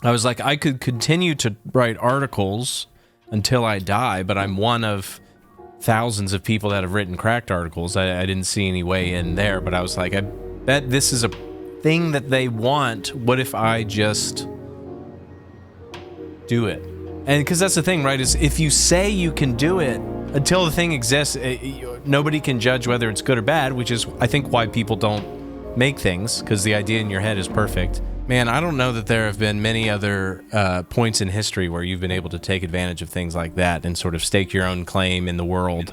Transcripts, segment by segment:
I was like, I could continue to write articles until I die, but I'm one of thousands of people that have written cracked articles. I didn't see any way in there, but I was like, I bet this is a thing that they want. What if I just do it? And because that's the thing, right, is if you say you can do it, until the thing exists, nobody can judge whether it's good or bad, which is, I think, why people don't make things, because the idea in your head is perfect. Man, I don't know that there have been many other points in history where you've been able to take advantage of things like that and sort of stake your own claim in the world.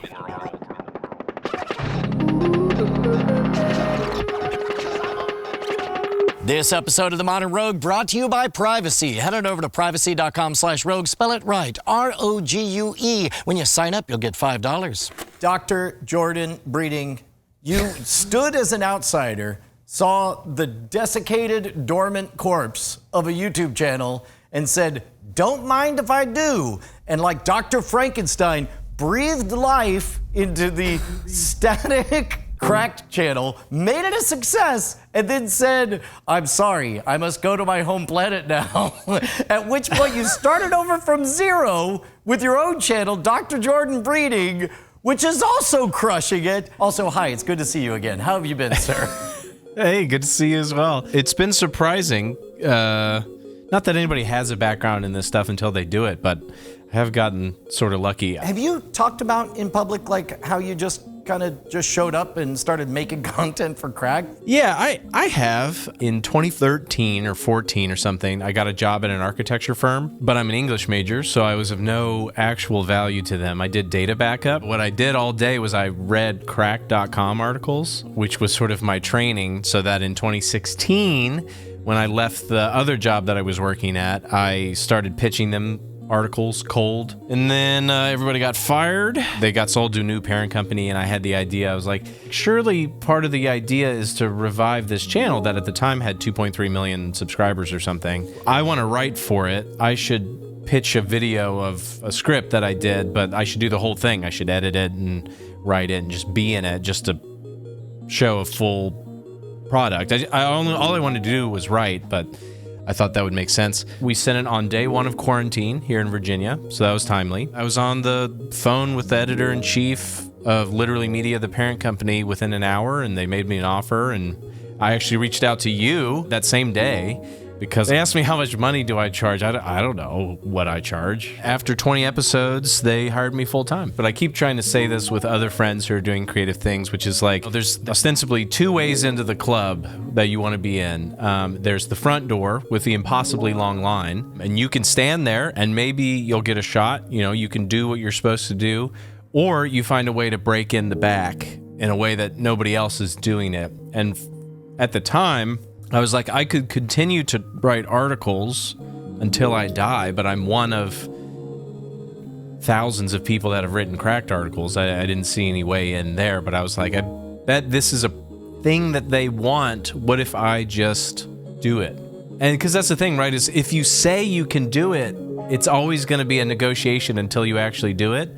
This episode of The Modern Rogue brought to you by Privacy. Head on over to privacy.com/rogue. Spell it right, R-O-G-U-E. When you sign up, you'll get $5. Dr. Jordan Breeding, you stood as an outsider, saw the desiccated, dormant corpse of a YouTube channel and said, don't mind if I do. And like Dr. Frankenstein, breathed life into the static, cracked channel, made it a success, and then said, I'm sorry, I must go to my home planet now. At which point you started over from zero with your own channel, Dr. Jordan Breeding, which is also crushing it. Also, hi, it's good to see you again. How have you been, sir? Hey, good to see you as well. It's been surprising. Not that anybody has a background in this stuff until they do it, but I have gotten sort of lucky. Have you talked about in public, like, how you just kind of just showed up and started making content for Crack? Yeah, I have. In 2013 or 14 or something, I got a job at an architecture firm, but I'm an English major, so I was of no actual value to them. I did data backup. What I did all day was I read crack.com articles, which was sort of my training, so that in 2016, when I left the other job that I was working at, I started pitching them articles cold, and then everybody got fired. They got sold to a new parent company, and I had the idea. I was like, surely part of the idea is to revive this channel that at the time had 2.3 million subscribers or something. I want to write for it. I should pitch a video of a script that I did, but I should do the whole thing. I should edit it and write it and just be in it, just to show a full product. All I wanted to do was write, but I thought that would make sense. We sent it on day one of quarantine here in Virginia, so that was timely. I was on the phone with the editor-in-chief of Literally Media, the parent company, within an hour, and they made me an offer, and I actually reached out to you that same day because they asked me how much money do I charge. I don't know what I charge. After 20 episodes, they hired me full-time. But I keep trying to say this with other friends who are doing creative things, which is like, there's ostensibly two ways into the club that you want to be in. There's the front door with the impossibly long line, and you can stand there and maybe you'll get a shot. You know, you can do what you're supposed to do, or you find a way to break in the back in a way that nobody else is doing it. And at the time, I was like, I could continue to write articles until I die, but I'm one of thousands of people that have written cracked articles. I didn't see any way in there, but I was like, I bet this is a thing that they want. What if I just do it? And because that's the thing, right, is if you say you can do it, it's always going to be a negotiation until you actually do it.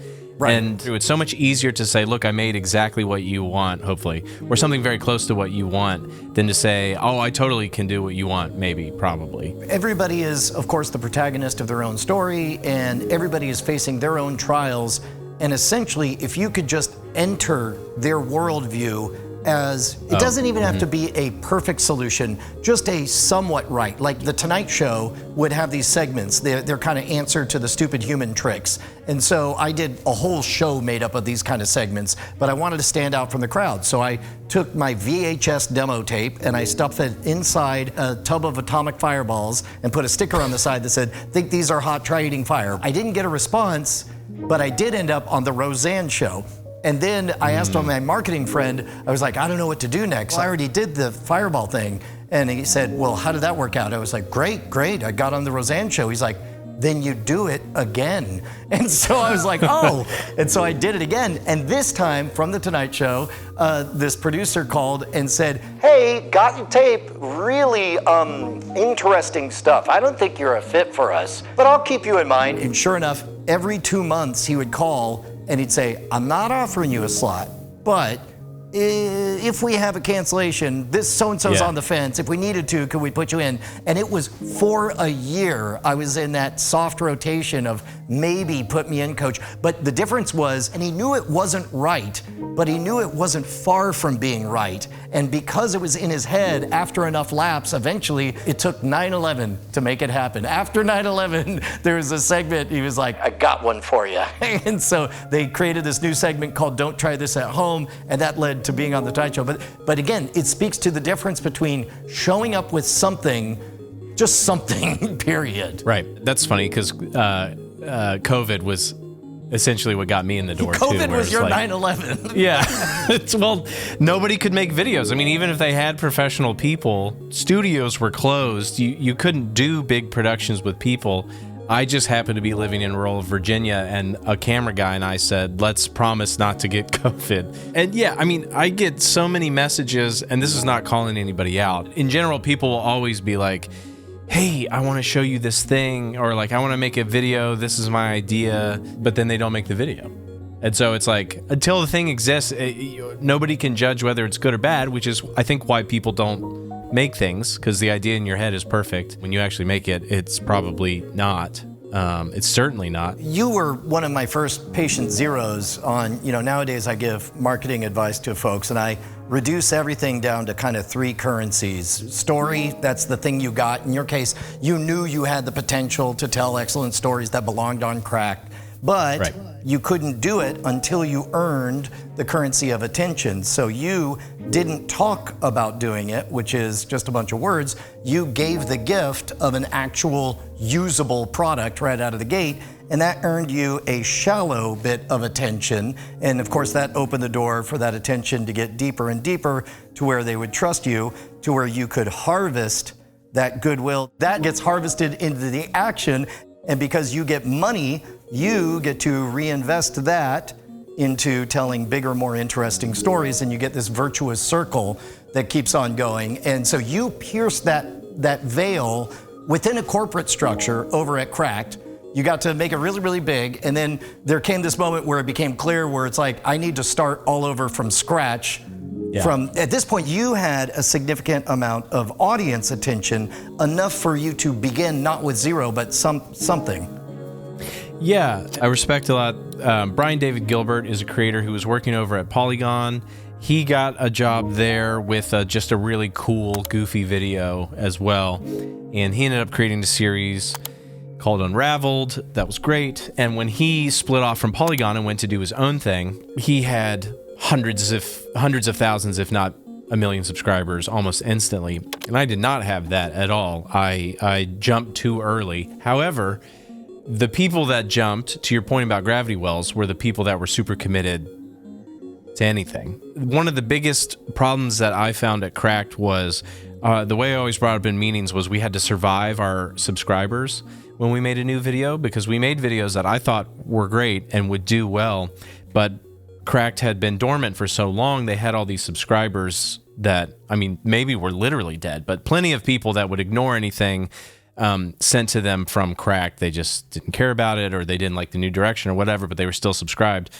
Right. And it's so much easier to say, look, I made exactly what you want, hopefully, or something very close to what you want, than to say, oh, I totally can do what you want, maybe, probably. Everybody is, of course, the protagonist of their own story, and everybody is facing their own trials. And essentially, if you could just enter their worldview as, it doesn't even have to be a perfect solution, just a somewhat right. Like The Tonight Show would have these segments. They're kind of answer to the stupid human tricks. And so I did a whole show made up of these kind of segments, but I wanted to stand out from the crowd. So I took my VHS demo tape and I stuffed it inside a tub of atomic fireballs and put a sticker on the side that said, think these are hot, try eating fire. I didn't get a response, but I did end up on the Roseanne show. And then I asked my marketing friend, I was like, I don't know what to do next. I already did the fireball thing. And he said, well, how did that work out? I was like, great. I got on the Roseanne show. He's like, then you do it again. And so I was like, oh. And so I did it again. And this time from The Tonight Show, this producer called and said, hey, got your tape, really interesting stuff. I don't think you're a fit for us, but I'll keep you in mind. And sure enough, every 2 months he would call and he'd say, I'm not offering you a slot, but if we have a cancellation, this so-and-so's on the fence. If we needed to, could we put you in? And it was for a year. I was in that soft rotation of maybe put me in, coach. But the difference was, and he knew it wasn't right, but he knew it wasn't far from being right. And because it was in his head, after enough laps, eventually it took 9/11 to make it happen. After 9/11, there was a segment, he was like, I got one for you. And so they created this new segment called Don't Try This at Home, and that led to being on the Tonight Show. But again, it speaks to the difference between showing up with something, just something, period. Right. That's funny because COVID was essentially what got me in the door too. COVID was your 9/11. Yeah. Well, nobody could make videos. I mean, even if they had professional people, studios were closed. You couldn't do big productions with people. I just happened to be living in rural Virginia, and a camera guy and I said, let's promise not to get COVID. And yeah, I mean, I get so many messages, and this is not calling anybody out. In general, people will always be like, hey, I want to show you this thing, or like, I want to make a video, this is my idea, but then they don't make the video. And so it's like, until the thing exists, nobody can judge whether it's good or bad, which is, I think, why people don't make things, because the idea in your head is perfect. When you actually make it, it's probably not. It's certainly not. You were one of my first patient zeros on, nowadays I give marketing advice to folks, and I reduce everything down to kind of three currencies. Story, that's the thing you got. In your case, you knew you had the potential to tell excellent stories that belonged on Cracked, but you couldn't do it until you earned the currency of attention. So you didn't talk about doing it, which is just a bunch of words. You gave the gift of an actual usable product right out of the gate, and that earned you a shallow bit of attention. And of course, that opened the door for that attention to get deeper and deeper to where they would trust you, to where you could harvest that goodwill. That gets harvested into the action, and because you get money, you get to reinvest that into telling bigger, more interesting stories, and you get this virtuous circle that keeps on going. And so you pierce that veil within a corporate structure over at Cracked. You got to make it really, really big, and then there came this moment where it became clear where it's like, I need to start all over from scratch. Yeah. At this point, you had a significant amount of audience attention, enough for you to begin not with zero, but something. Yeah, I respect a lot. Brian David Gilbert is a creator who was working over at Polygon. He got a job there with just a really cool, goofy video as well. And he ended up creating a series called Unraveled. That was great. And when he split off from Polygon and went to do his own thing, he had hundreds of thousands, if not a million subscribers almost instantly. And I did not have that at all. I jumped too early. However, the people that jumped, to your point about gravity wells, were the people that were super committed to anything. One of the biggest problems that I found at Cracked was the way I always brought up in meetings was we had to survive our subscribers when we made a new video, because we made videos that I thought were great and would do well, but Cracked had been dormant for so long, they had all these subscribers that, I mean, maybe were literally dead, but plenty of people that would ignore anything sent to them from Cracked. They just didn't care about it, or they didn't like the new direction or whatever, but they were still subscribed.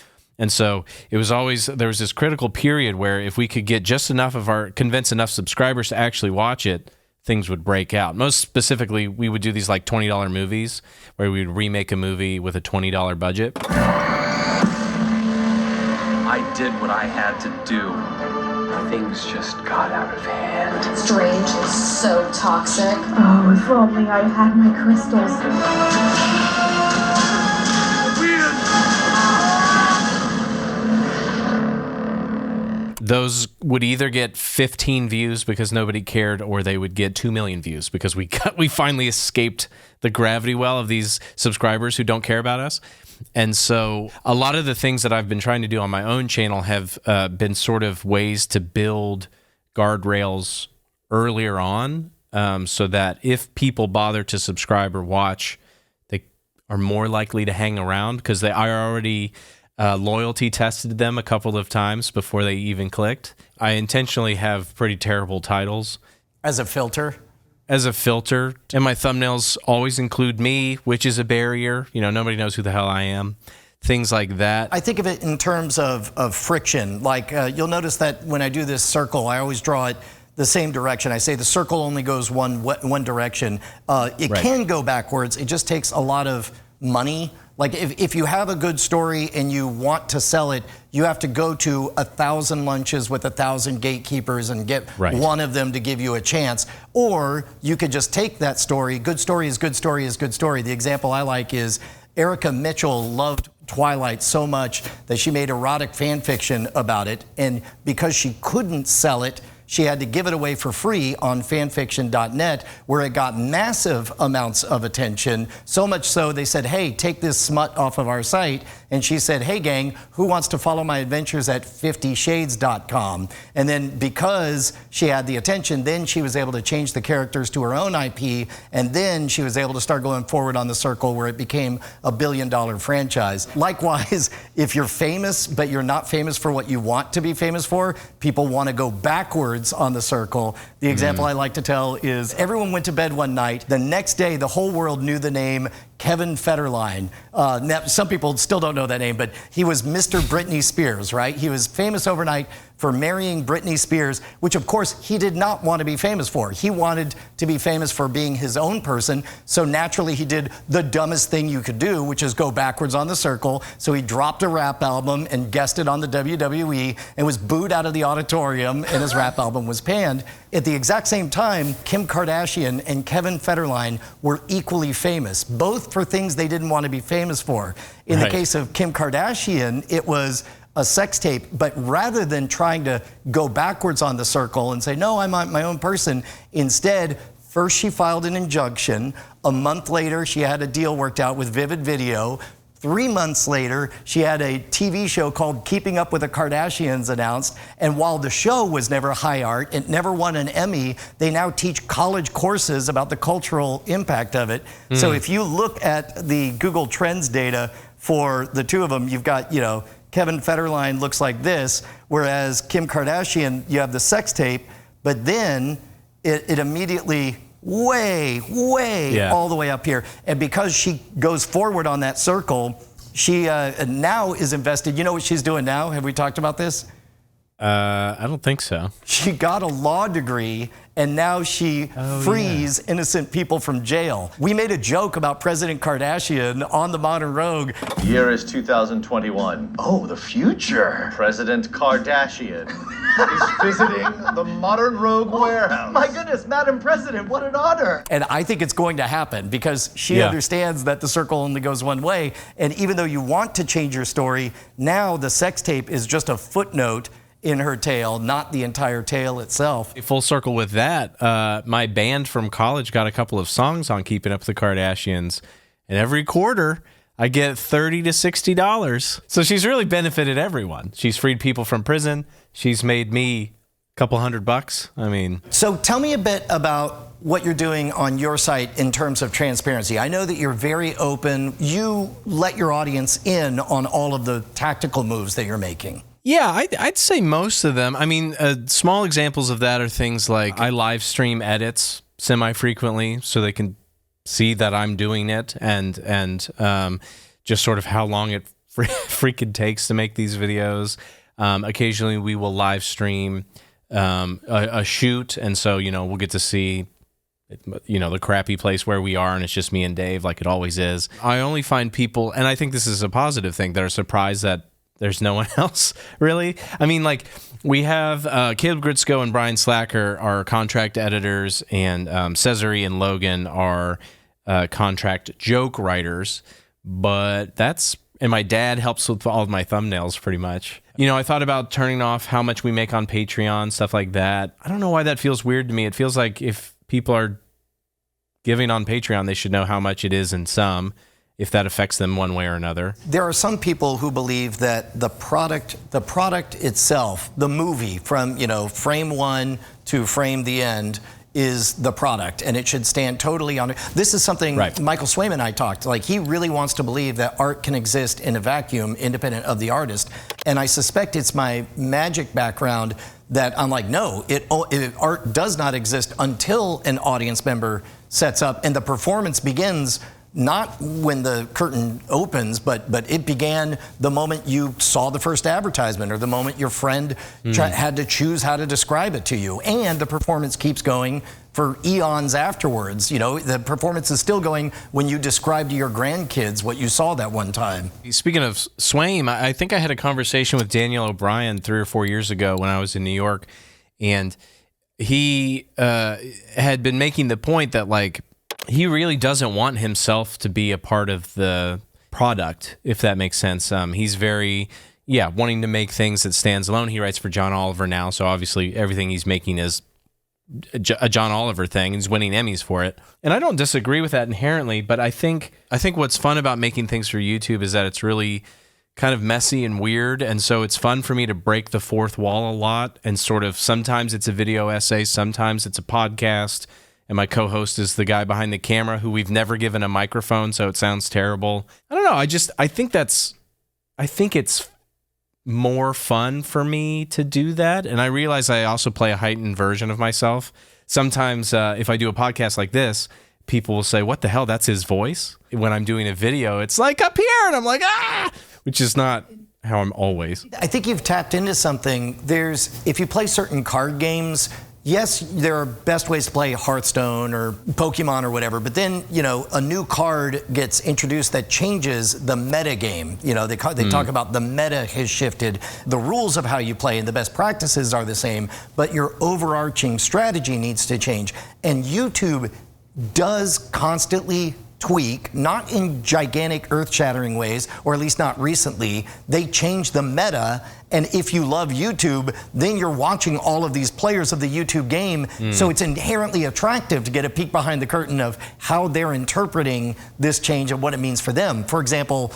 And so it was always, there was this critical period where if we could get just enough convince enough subscribers to actually watch it, things would break out. Most specifically, we would do these like $20 movies where we would remake a movie with a $20 budget. I did what I had to do. Things just got out of hand. Strange, so toxic. Oh, if only I had my crystals. Those would either get 15 views because nobody cared, or they would get 2 million views because we finally escaped the gravity well of these subscribers who don't care about us. And so a lot of the things that I've been trying to do on my own channel have been sort of ways to build guardrails earlier on, so that if people bother to subscribe or watch, they are more likely to hang around because I already loyalty tested them a couple of times before they even clicked. I intentionally have pretty terrible titles. As a filter? As a filter. And my thumbnails always include me, which is a barrier. You know, nobody knows who the hell I am. things like that. I think of it in terms of friction. Like you'll notice that when I do this circle, I always draw it the same direction. I say the circle only goes one direction. It can go backwards. It just takes a lot of money. Like if you have a good story and you want to sell it, you have to go to 1,000 lunches with 1,000 gatekeepers and get one of them to give you a chance. Or you could just take that story. Good story is good story is good story. The example I like is Erica Mitchell loved Twilight so much that she made erotic fan fiction about it. And because she couldn't sell it, she had to give it away for free on fanfiction.net, where it got massive amounts of attention. So much so they said, hey, take this smut off of our site. And she said, hey gang, who wants to follow my adventures at 50shades.com? And then because she had the attention, then she was able to change the characters to her own IP. And then she was able to start going forward on the circle where it became a $1 billion franchise. Likewise, if you're famous, but you're not famous for what you want to be famous for, people want to go backwards on the circle. The example I like to tell is everyone went to bed one night. The next day, the whole world knew the name Kevin Federline. Now, some people still don't know that name, but he was Mr. Britney Spears, right? He was famous overnight for marrying Britney Spears, which of course he did not want to be famous for. He wanted to be famous for being his own person. So naturally he did the dumbest thing you could do, which is go backwards on the circle. So he dropped a rap album and guested on the WWE and was booed out of the auditorium, and his rap album was panned. At the exact same time, Kim Kardashian and Kevin Federline were equally famous, both for things they didn't want to be famous for. In the case of Kim Kardashian, it was a sex tape, but rather than trying to go backwards on the circle and say, no, I'm my own person, instead, first she filed an injunction. A month later, she had a deal worked out with Vivid Video. 3 months later, she had a TV show called Keeping Up with the Kardashians announced. And while the show was never high art, it never won an Emmy, they now teach college courses about the cultural impact of it. So if you look at the Google Trends data for the two of them, you've got, you know, Kevin Federline looks like this, whereas Kim Kardashian, you have the sex tape, but then it immediately way all the way up here. And because she goes forward on that circle, she now is invested. You know what she's doing now? Have we talked about this? I don't think so. She got a law degree, and now she frees innocent people from jail. We made a joke about President Kardashian on the Modern Rogue. The year is 2021. Oh, the future. President Kardashian is visiting the Modern Rogue warehouse. My goodness, Madam President, what an honor. And I think it's going to happen because she understands that the circle only goes one way. And even though you want to change your story, now the sex tape is just a footnote in her tale, not the entire tale itself. Full circle with that, my band from college got a couple of songs on Keeping Up with the Kardashians, and every quarter I get $30 to $60. So she's really benefited everyone. She's freed people from prison. She's made me a couple $100. I mean. So tell me a bit about what you're doing on your site in terms of transparency. I know that you're very open. You let your audience in on all of the tactical moves that you're making. Yeah, I'd say most of them. I mean, small examples of that are things like I live stream edits semi-frequently so they can see that I'm doing it, and just sort of how long it freaking takes to make these videos. Occasionally we will live stream a shoot, and so, you know, we'll get to see, you know, the crappy place where we are, and it's just me and Dave like it always is. I only find people, and I think this is a positive thing, that are surprised that there's no one else, really. I mean, like, we have Caleb Gritzko and Brian Slacker are contract editors, and Cesare and Logan are contract joke writers. But that's, and my dad helps with all of my thumbnails pretty much. You know, I thought about turning off how much we make on Patreon, stuff like that. I don't know why that feels weird to me. It feels like if people are giving on Patreon, they should know how much it is in some, if that affects them one way or another. There are some people who believe that the product itself, the movie from, you know, frame one to frame the end, is the product, and it should stand totally on it. This is something Michael Swayman and I talked, like, he really wants to believe that art can exist in a vacuum independent of the artist. And I suspect it's my magic background that I'm like, no, art does not exist until an audience member sets up, and the performance begins not when the curtain opens, but it began the moment you saw the first advertisement or the moment your friend had to choose how to describe it to you. And the performance keeps going for eons afterwards. You know, the performance is still going when you describe to your grandkids what you saw that one time. Speaking of Swaim, I think I had a conversation with Daniel O'Brien 3 or 4 years ago when I was in New York, and he had been making the point that, like, he really doesn't want himself to be a part of the product, if that makes sense. He's very, wanting to make things that stands alone. He writes for John Oliver now, so obviously everything he's making is a John Oliver thing. He's winning Emmys for it. And I don't disagree with that inherently, but I think what's fun about making things for YouTube is that it's really kind of messy and weird, and so it's fun for me to break the fourth wall a lot, and sort of sometimes it's a video essay, sometimes it's a podcast, and my co-host is the guy behind the camera who we've never given a microphone, so it sounds terrible. I don't know. I think it's more fun for me to do that, and I realize I also play a heightened version of myself. Sometimes if I do a podcast like this, people will say, "What the hell? That's his voice." When I'm doing a video, it's like up here, and I'm like, ah, which is not how I'm always. I think you've tapped into something. If you play certain card games, yes, there are best ways to play Hearthstone or Pokemon or whatever, but then, you know, a new card gets introduced that changes the meta game. You know, they talk about the meta has shifted. The rules of how you play and the best practices are the same, but your overarching strategy needs to change. And YouTube does constantly tweak, not in gigantic earth-shattering ways, or at least not recently. They change the meta, and if you love YouTube, then you're watching all of these players of the YouTube game, so it's inherently attractive to get a peek behind the curtain of how they're interpreting this change and what it means for them. For example,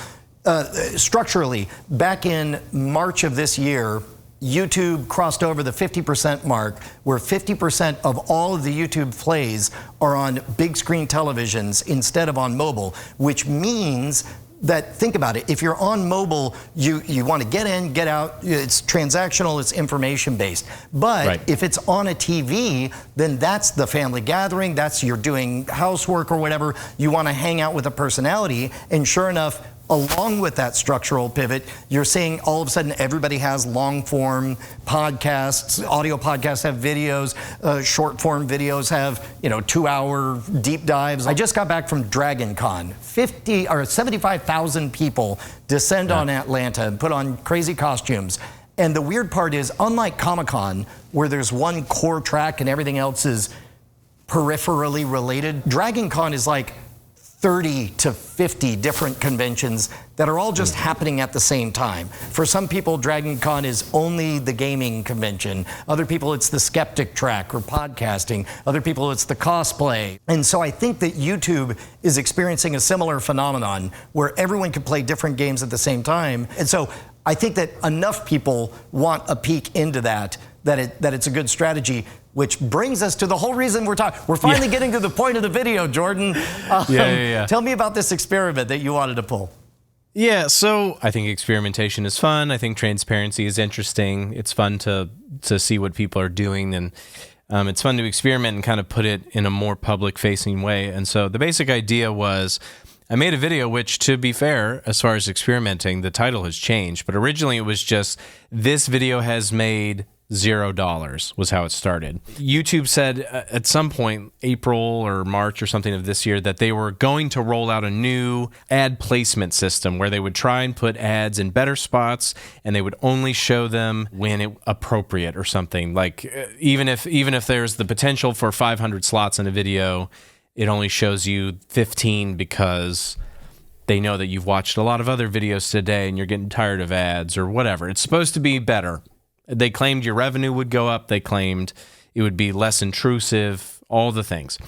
structurally, back in March of this year, YouTube crossed over the 50% mark, where 50% of all of the YouTube plays are on big screen televisions instead of on mobile, which means that, think about it, if you're on mobile, you want to get in, get out, it's transactional, it's information based. But if it's on a TV, then that's the family gathering, that's you're doing housework or whatever, you want to hang out with a personality, and sure enough, along with that structural pivot, you're seeing all of a sudden everybody has long form podcasts, audio podcasts have videos, short form videos have, 2-hour deep dives. I just got back from Dragon Con. 75,000 people descend on Atlanta and put on crazy costumes. And the weird part is, unlike Comic-Con, where there's one core track and everything else is peripherally related, Dragon Con is like 30 to 50 different conventions that are all just happening at the same time. For some people, Dragon Con is only the gaming convention. Other people, it's the skeptic track or podcasting. Other people, it's the cosplay. And so I think that YouTube is experiencing a similar phenomenon where everyone can play different games at the same time. And so I think that enough people want a peek into that it's a good strategy, which brings us to the whole reason we're talking. We're finally getting to the point of the video, Jordan. Tell me about this experiment that you wanted to pull. Yeah, so I think experimentation is fun. I think transparency is interesting. It's fun to see what people are doing, and it's fun to experiment and kind of put it in a more public-facing way. And so the basic idea was, I made a video which, to be fair, as far as experimenting, the title has changed. But originally it was just, this video has made $0 was how it started. YouTube said at some point, April or March or something of this year, that they were going to roll out a new ad placement system where they would try and put ads in better spots, and they would only show them when appropriate or something. Like even if there's the potential for 500 slots in a video, it only shows you 15 because they know that you've watched a lot of other videos today and you're getting tired of ads or whatever. It's supposed to be better. They claimed your revenue would go up. They claimed it would be less intrusive, all the things.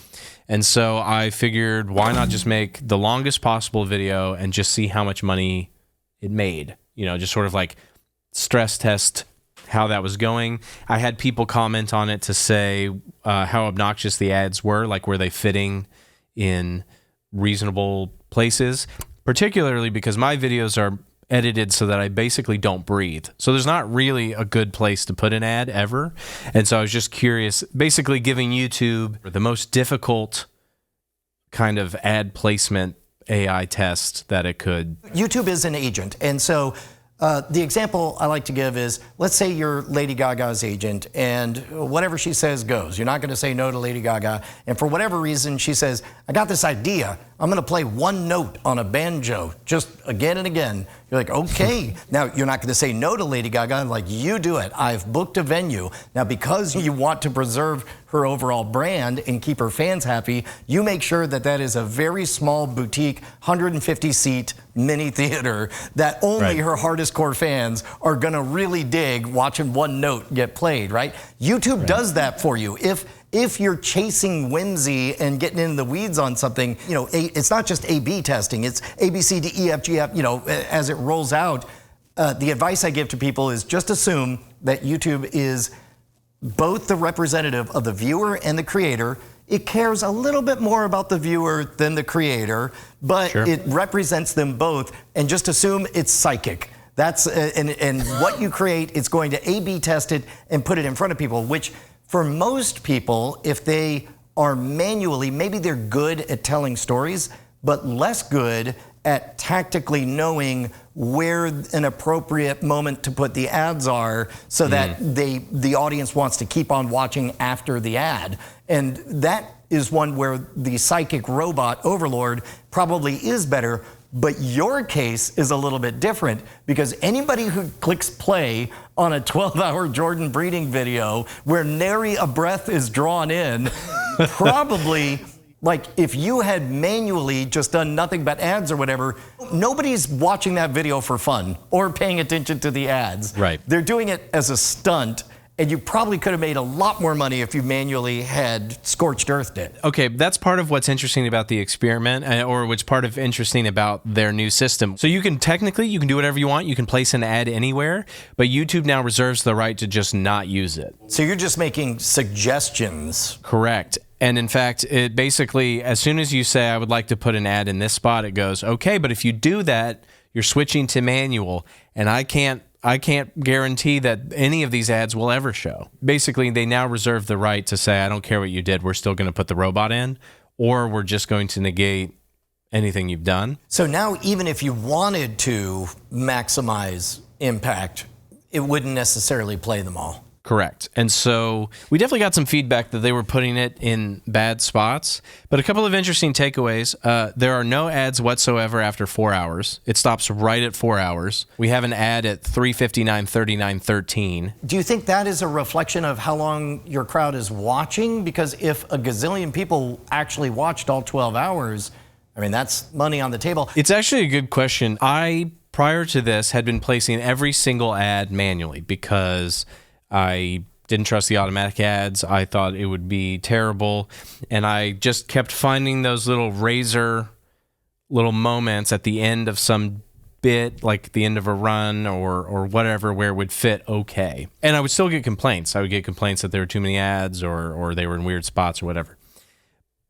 And so I figured, why not just make the longest possible video and just see how much money it made? Just sort of like stress test how that was going. I had people comment on it to say how obnoxious the ads were, like were they fitting in reasonable places, particularly because my videos are edited so that I basically don't breathe. So there's not really a good place to put an ad ever. And so I was just curious, basically giving YouTube the most difficult kind of ad placement AI test that it could. YouTube is an agent. And so the example I like to give is, let's say you're Lady Gaga's agent and whatever she says goes. You're not going to say no to Lady Gaga. And for whatever reason, she says, I got this idea. I'm going to play one note on a banjo just again and again. You're like, okay. Now, you're not going to say no to Lady Gaga. Like, you do it. I've booked a venue. Now, because you want to preserve her overall brand and keep her fans happy, you make sure that that is a very small boutique, 150-seat mini theater that only her hardest core fans are going to really dig watching one note get played, right? YouTube does that for you. If you're chasing whimsy and getting into the weeds on something, you know, it's not just A/B testing. It's A, B, C, D, E, F, G, F, you know, as it rolls out. The advice I give to people is just assume that YouTube is both the representative of the viewer and the creator. It cares a little bit more about the viewer than the creator, but it represents them both, and just assume it's psychic. That's and what you create, it's going to A/B test it and put it in front of people, which for most people, if they are manually, maybe they're good at telling stories, but less good at tactically knowing where an appropriate moment to put the ads are so that the audience wants to keep on watching after the ad. And that is one where the psychic robot overlord probably is better. But your case is a little bit different, because anybody who clicks play on a 12-hour Jordan breeding video where nary a breath is drawn in, probably, like, if you had manually just done nothing but ads or whatever, nobody's watching that video for fun or paying attention to the ads. Right. They're doing it as a stunt. And you probably could have made a lot more money if you manually had scorched earthed it. Okay, that's part of what's interesting about the experiment, or what's part of interesting about their new system. So you can do whatever you want. You can place an ad anywhere, but YouTube now reserves the right to just not use it. So you're just making suggestions. Correct. And in fact, it basically, as soon as you say, I would like to put an ad in this spot, it goes, okay, but if you do that, you're switching to manual, and I can't guarantee that any of these ads will ever show. Basically, they now reserve the right to say, I don't care what you did, we're still going to put the robot in, or we're just going to negate anything you've done. So now, even if you wanted to maximize impact, it wouldn't necessarily play them all. Correct. And so we definitely got some feedback that they were putting it in bad spots. But a couple of interesting takeaways. There are no ads whatsoever after 4 hours. It stops right at 4 hours. We have an ad at 3:59, 39, 13. Do you think that is a reflection of how long your crowd is watching? Because if a gazillion people actually watched all 12 hours, I mean, that's money on the table. It's actually a good question. I, prior to this, had been placing every single ad manually because I didn't trust the automatic ads. I thought it would be terrible. And I just kept finding those little razor little moments at the end of some bit, like the end of a run or whatever, where it would fit okay. And I would still get complaints. I would get complaints that there were too many ads or they were in weird spots or whatever.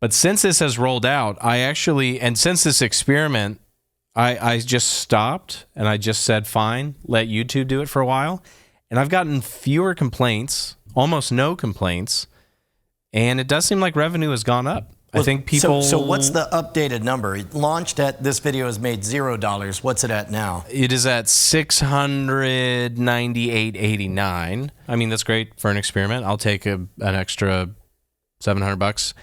But since this has rolled out, and since this experiment, I just stopped and I just said, fine, let YouTube do it for a while. And I've gotten fewer complaints, almost no complaints, and it does seem like revenue has gone up. I think people... So what's the updated number? It launched at, this video has made $0. What's it at now? It is at $698.89. I mean, that's great for an experiment. I'll take an extra $700.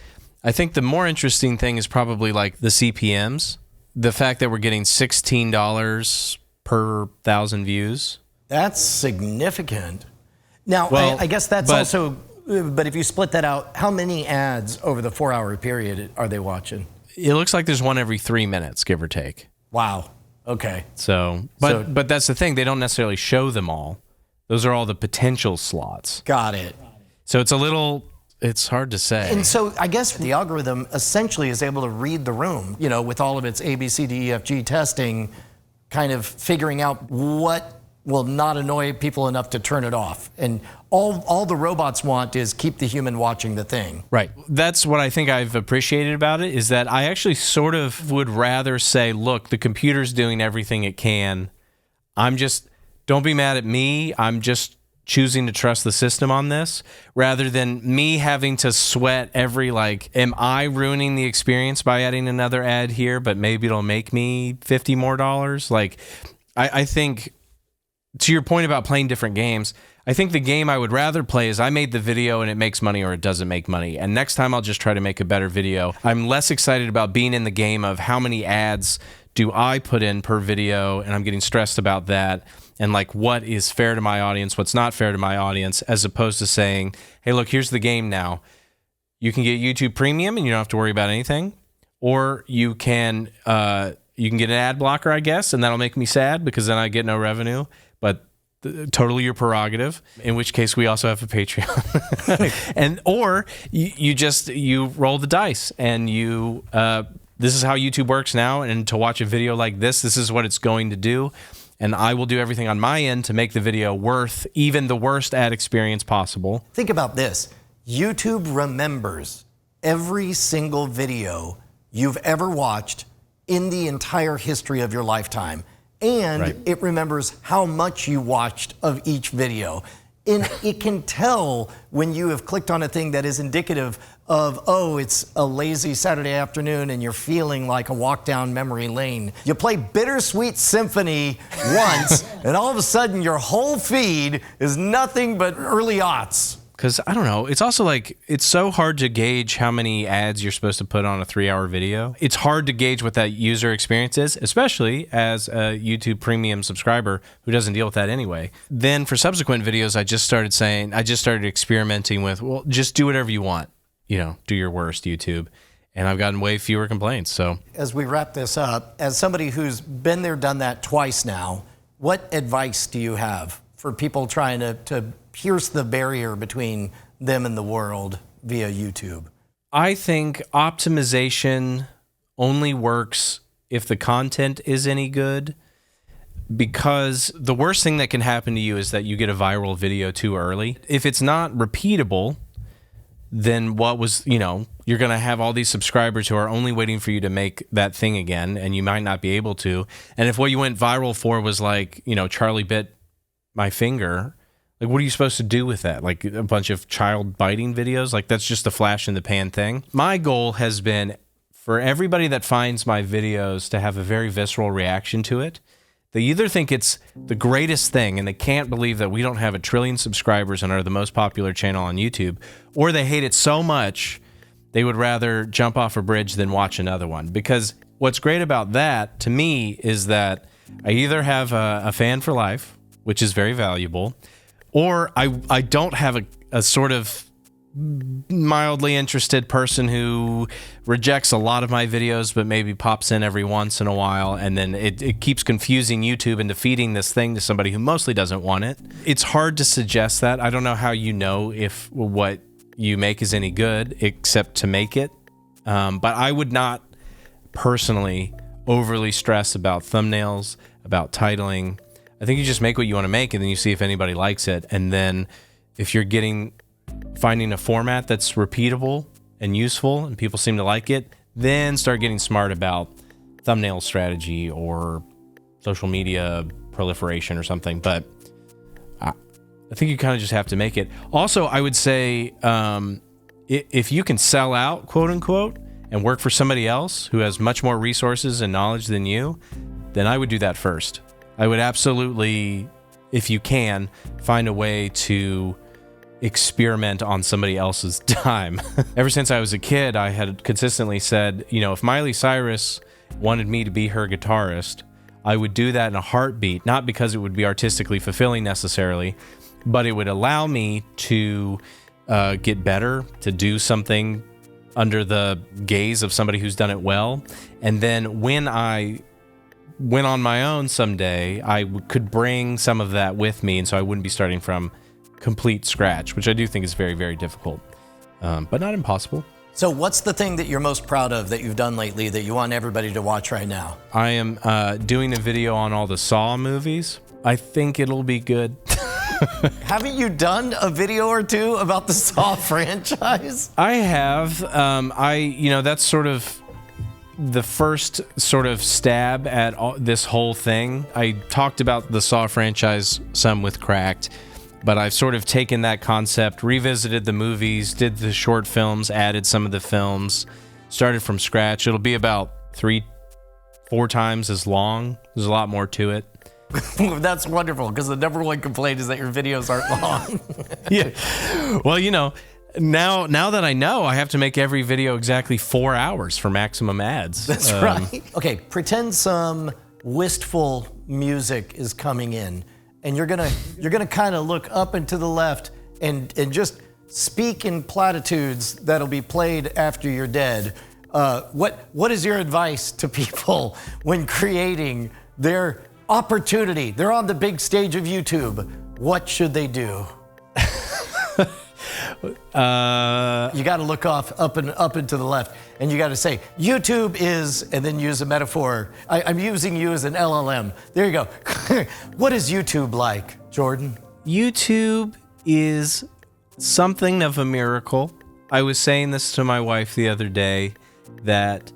I think the more interesting thing is probably like the CPMs. The fact that we're getting $16 per 1,000 views. That's significant. Now, well, I guess that's also, but if you split that out, how many ads over the 4-hour period are they watching? It looks like there's one every 3 minutes, give or take. Wow. Okay. So, but that's the thing. They don't necessarily show them all. Those are all the potential slots. Got it. So it's hard to say. And so I guess the algorithm essentially is able to read the room, you know, with all of its A, B, C, D, E, F, G testing, kind of figuring out what will not annoy people enough to turn it off. And all the robots want is keep the human watching the thing. Right. That's what I think I've appreciated about it, is that I actually sort of would rather say, look, the computer's doing everything it can. Don't be mad at me. I'm just choosing to trust the system on this rather than me having to sweat every, like, am I ruining the experience by adding another ad here, but maybe it'll make me $50 more? Like, I think, to your point about playing different games, I think the game I would rather play is I made the video and it makes money or it doesn't make money. And next time I'll just try to make a better video. I'm less excited about being in the game of how many ads do I put in per video, and I'm getting stressed about that. And like, what is fair to my audience, what's not fair to my audience, as opposed to saying, hey, look, here's the game now. You can get YouTube Premium and you don't have to worry about anything. Or you can get an ad blocker, I guess, and that'll make me sad because then I get no revenue. But totally your prerogative, in which case we also have a Patreon. Or you roll the dice and you this is how YouTube works now, and to watch a video like this is what it's going to do, and I will do everything on my end to make the video worth even the worst ad experience possible. Think about this. YouTube remembers every single video you've ever watched in the entire history of your lifetime. And it remembers how much you watched of each video. And it can tell when you have clicked on a thing that is indicative of, oh, it's a lazy Saturday afternoon and you're feeling like a walk down memory lane. You play Bittersweet Symphony once, and all of a sudden your whole feed is nothing but early aughts. Because, I don't know, it's also like, it's so hard to gauge how many ads you're supposed to put on a 3-hour video. It's hard to gauge what that user experience is, especially as a YouTube Premium subscriber who doesn't deal with that anyway. Then for subsequent videos, I just started experimenting with, well, just do whatever you want. You know, do your worst, YouTube. And I've gotten way fewer complaints, so. As we wrap this up, as somebody who's been there, done that twice now, what advice do you have for people trying to pierce the barrier between them and the world via YouTube? I think optimization only works if the content is any good, because the worst thing that can happen to you is that you get a viral video too early. If it's not repeatable, then you're going to have all these subscribers who are only waiting for you to make that thing again, and you might not be able to. And if what you went viral for was like, Charlie bit my finger, like, what are you supposed to do with that? Like a bunch of child biting videos? Like, that's just a flash in the pan thing. My goal has been for everybody that finds my videos to have a very visceral reaction to it. They either think it's the greatest thing and they can't believe that we don't have 1 trillion subscribers and are the most popular channel on YouTube, or they hate it so much they would rather jump off a bridge than watch another one. Because what's great about that, to me, is that I either have a fan for life, which is very valuable, or I don't have a sort of mildly interested person who rejects a lot of my videos but maybe pops in every once in a while, and then it keeps confusing YouTube into feeding this thing to somebody who mostly doesn't want it. It's hard to suggest that. I don't know how you know if what you make is any good except to make it. But I would not personally overly stress about thumbnails, about titling. I think you just make what you want to make, and then you see if anybody likes it. And then if you're finding a format that's repeatable and useful and people seem to like it, then start getting smart about thumbnail strategy or social media proliferation or something. But I think you kind of just have to make it. Also, I would say if you can sell out, quote unquote, and work for somebody else who has much more resources and knowledge than you, then I would do that first. I would absolutely, if you can, find a way to experiment on somebody else's time. Ever since I was a kid, I had consistently said, if Miley Cyrus wanted me to be her guitarist, I would do that in a heartbeat, not because it would be artistically fulfilling necessarily, but it would allow me to get better, to do something under the gaze of somebody who's done it well. And then when I went on my own someday, I could bring some of that with me, and so I wouldn't be starting from complete scratch, which I do think is very, very difficult, but not impossible. So what's the thing that you're most proud of that you've done lately that you want everybody to watch right now? I am doing a video on all the Saw movies. I think it'll be good. Haven't you done a video or two about the Saw franchise? I have. That's sort of the first sort of stab at this whole thing. I talked about the Saw franchise some with Cracked. But I've sort of taken that concept, revisited the movies, did the short films, added some of the films, started from scratch. It'll be about 3-4 times as long. There's a lot more to it. That's wonderful, because the number one complaint is that your videos aren't long. Yeah. Well, you know, now that I know, I have to make every video exactly 4 hours for maximum ads. That's right. Okay, pretend some wistful music is coming in, and you're gonna kind of look up and to the left and just speak in platitudes that'll be played after you're dead. What is your advice to people when creating their opportunity? They're on the big stage of YouTube. What should they do? You got to look up and to the left, and you got to say YouTube is, and then use a metaphor. I'm using you as an LLM. There you go. What is YouTube like, Jordan? YouTube is something of a miracle. I was saying this to my wife the other day, that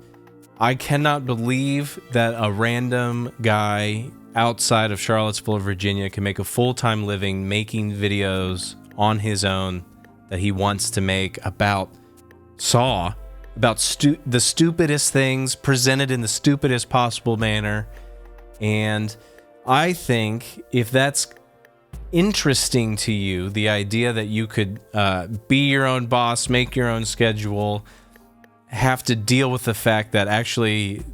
I cannot believe that a random guy outside of Charlottesville, Virginia, can make a full-time living making videos on his own that he wants to make about the stupidest things presented in the stupidest possible manner. And I think if that's interesting to you, the idea that you could be your own boss, make your own schedule, have to deal with the fact that actually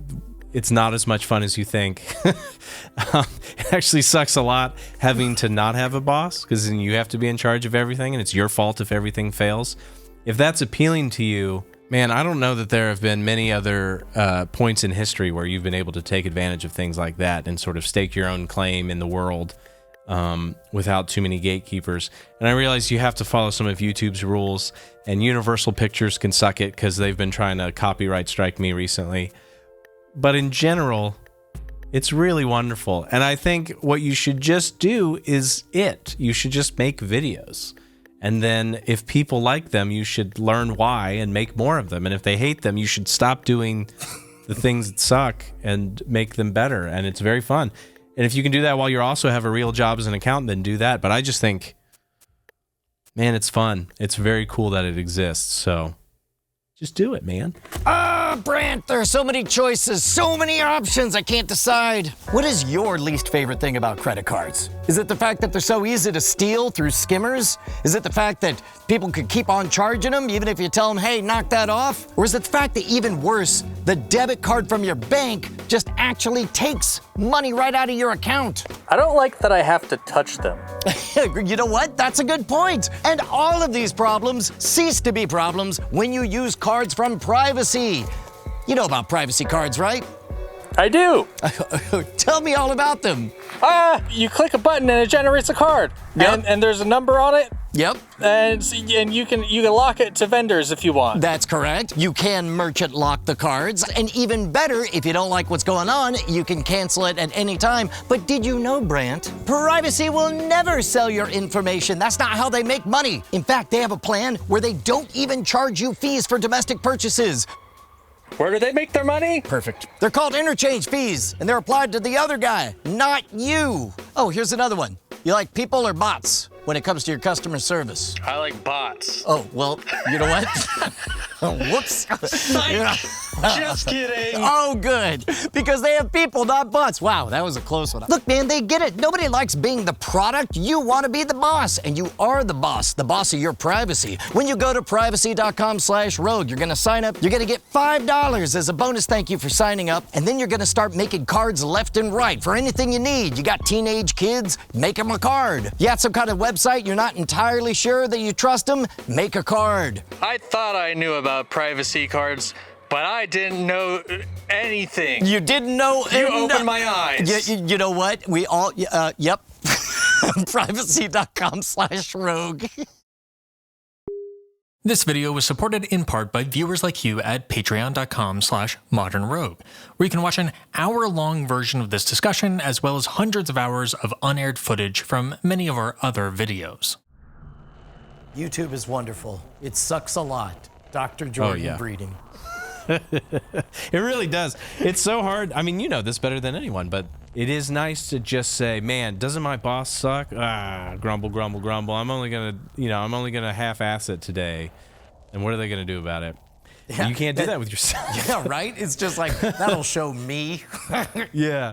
it's not as much fun as you think. It actually sucks a lot having to not have a boss, because then you have to be in charge of everything and it's your fault if everything fails. If that's appealing to you, man, I don't know that there have been many other points in history where you've been able to take advantage of things like that and sort of stake your own claim in the world without too many gatekeepers. And I realize you have to follow some of YouTube's rules, and Universal Pictures can suck it because they've been trying to copyright strike me recently. But in general, it's really wonderful. And I think what you should just do is you should just make videos. And then if people like them, you should learn why and make more of them. And if they hate them, you should stop doing the things that suck and make them better. And it's very fun. And if you can do that while you also have a real job as an accountant, then do that. But I just think, man, it's fun. It's very cool that it exists. So just do it, man. Brandt, there are so many choices, so many options, I can't decide. What is your least favorite thing about credit cards? Is it the fact that they're so easy to steal through skimmers? Is it the fact that people could keep on charging them even if you tell them, hey, knock that off? Or is it the fact that, even worse, the debit card from your bank just actually takes money right out of your account? I don't like that I have to touch them. You know what? That's a good point. And all of these problems cease to be problems when you use cards from Privacy. You know about privacy cards, right? I do. Tell me all about them. You click a button and it generates a card. Yep. And there's a number on it. Yep. And you can lock it to vendors if you want. That's correct. You can merchant lock the cards. And even better, if you don't like what's going on, you can cancel it at any time. But did you know, Brandt, Privacy will never sell your information. That's not how they make money. In fact, they have a plan where they don't even charge you fees for domestic purchases. Where do they make their money? Perfect. They're called interchange fees, and they're applied to the other guy, not you. Oh, here's another one. You like people or bots when it comes to your customer service? I like bots. Oh, well, you know what? Whoops. Just kidding. Oh, good. Because they have people, not bots. Wow, that was a close one. Look, man, they get it. Nobody likes being the product. You want to be the boss, and you are the boss of your privacy. When you go to privacy.com/rogue, you're going to sign up. You're going to get $5 as a bonus thank you for signing up, and then you're going to start making cards left and right for anything you need. You got teenage kids, make them a card. You got some kind of website you're not entirely sure that you trust them, make a card. I thought I knew about privacy cards, but I didn't know anything. You didn't know. You opened my eyes. You know what? We all, yep. Privacy.com/rogue. This video was supported in part by viewers like you at patreon.com/modernrogue, where you can watch an hour-long version of this discussion, as well as hundreds of hours of unaired footage from many of our other videos. YouTube is wonderful. It sucks a lot. Dr. Jordan Breeding. It really does. It's so hard. I mean, you know this better than anyone, but it is nice to just say, man, doesn't my boss suck? Grumble, grumble, grumble. I'm only gonna half-ass it today. And what are they gonna do about it? Yeah, you can't do that with yourself. Yeah, right? It's just like, that'll show me. Yeah.